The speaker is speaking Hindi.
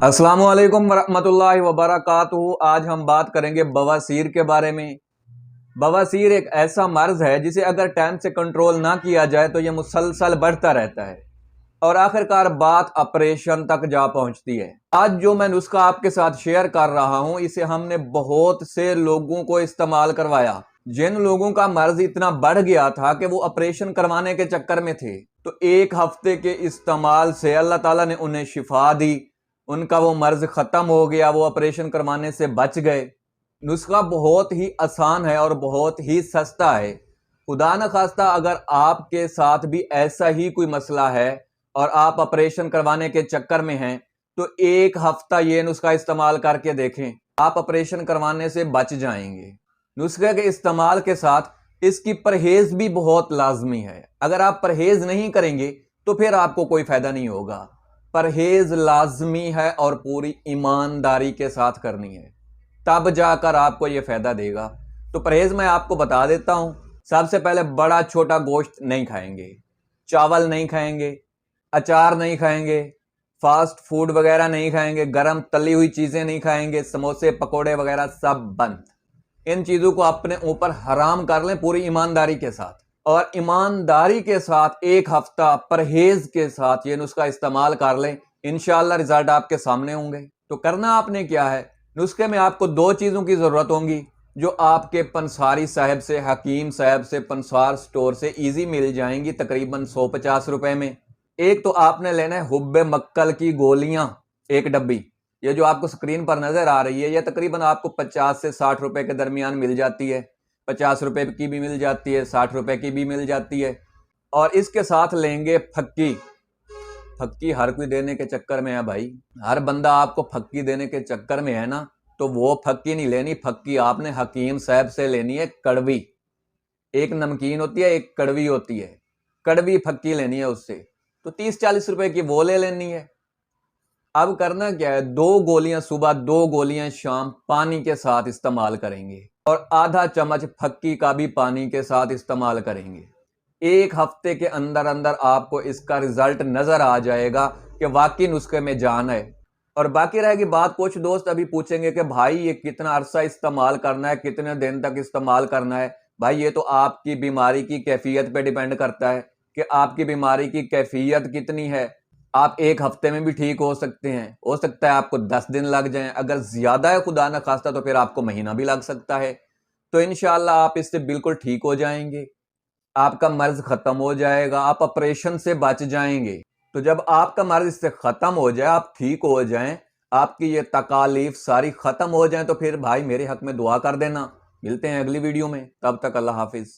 अस्सलाम वालेकुम वरहमतुल्लाहि वबरकातुहू। आज हम बात करेंगे बवासीर के बारे में। बवासीर एक ऐसा मर्ज है जिसे अगर टाइम से कंट्रोल ना किया जाए तो यह मुसलसल बढ़ता रहता है और आखिरकार बात ऑपरेशन तक जा पहुंचती है। आज जो मैं नुस्खा आपके साथ शेयर कर रहा हूं, इसे हमने बहुत से लोगों को इस्तेमाल करवाया। जिन लोगों का मर्ज इतना बढ़ गया था कि वो ऑपरेशन करवाने के चक्कर में थे, तो एक हफ्ते के इस्तेमाल से अल्लाह ताला ने उन्हें शिफा दी, उनका वो मर्ज खत्म हो गया, वो ऑपरेशन करवाने से बच गए। नुस्खा बहुत ही आसान है और बहुत ही सस्ता है। खुदा न खास्ता अगर आपके साथ भी ऐसा ही कोई मसला है और आप ऑपरेशन करवाने के चक्कर में हैं, तो एक हफ्ता ये नुस्खा इस्तेमाल करके देखें, आप ऑपरेशन करवाने से बच जाएंगे। नुस्खे के इस्तेमाल के साथ इसकी परहेज भी बहुत लाजमी है। अगर आप परहेज नहीं करेंगे तो फिर आपको कोई फायदा नहीं होगा। परहेज लाजमी है और पूरी ईमानदारी के साथ करनी है, तब जाकर आपको यह फायदा देगा। तो परहेज मैं आपको बता देता हूं। सबसे पहले बड़ा छोटा गोश्त नहीं खाएंगे, चावल नहीं खाएंगे, अचार नहीं खाएंगे, फास्ट फूड वगैरह नहीं खाएंगे, गरम तली हुई चीजें नहीं खाएंगे, समोसे पकोड़े वगैरह सब बंद। इन चीजों को अपने ऊपर हराम कर लें पूरी ईमानदारी के साथ, और ईमानदारी के साथ एक हफ्ता परहेज के साथ ये नुस्खा इस्तेमाल कर लें। इंशाअल्लाह रिजल्ट आपके सामने होंगे। तो करना आपने क्या है, नुस्खे में आपको दो चीजों की जरूरत होगी जो आपके पंसारी साहब से, हकीम साहब से, पंसार स्टोर से इजी मिल जाएंगी तकरीबन 150 रुपए में। एक तो आपने लेना है हुब्बे मक्कल की गोलियां, एक डब्बी। ये जो आपको स्क्रीन पर नजर आ रही है, यह तकरीबन आपको 50 से 60 रुपए के दरमियान मिल जाती है। 50 रुपए की भी मिल जाती है, 60 रुपए की भी मिल जाती है। और इसके साथ लेंगे फक्की। फक्की हर कोई देने के चक्कर में है भाई, हर बंदा आपको फक्की देने के चक्कर में है ना, तो वो फक्की नहीं लेनी। फक्की आपने हकीम साहब से लेनी है कड़वी। एक नमकीन होती है, एक कड़वी होती है, कड़वी फक्की लेनी है उससे। तो 30-40 रुपए की वो ले लेनी है। अब करना क्या है, 2 गोलियां सुबह, 2 गोलियां शाम पानी के साथ इस्तेमाल करेंगे और आधा चम्मच फक्की का भी पानी के साथ इस्तेमाल करेंगे। एक हफ्ते के अंदर अंदर आपको इसका रिजल्ट नजर आ जाएगा कि वाकई नुस्खे में जान है। और बाकी रहेगी बात, कुछ दोस्त अभी पूछेंगे कि भाई ये कितना अरसा इस्तेमाल करना है, कितने दिन तक इस्तेमाल करना है। भाई ये तो आपकी बीमारी की कैफियत पे डिपेंड करता है कि आपकी बीमारी की कैफियत कितनी है। आप एक हफ्ते में भी ठीक हो सकते हैं, हो सकता है आपको 10 दिन लग जाएं, अगर ज्यादा है खुदा ना खास्ता तो फिर आपको महीना भी लग सकता है। तो इंशाअल्लाह आप इससे बिल्कुल ठीक हो जाएंगे, आपका मर्ज खत्म हो जाएगा, आप ऑपरेशन से बच जाएंगे। तो जब आपका मर्ज इससे खत्म हो जाए, आप ठीक हो जाएं, आपकी ये तकालीफ सारी खत्म हो जाए, तो फिर भाई मेरे हक में दुआ कर देना। मिलते हैं अगली वीडियो में, तब तक अल्लाह हाफिज।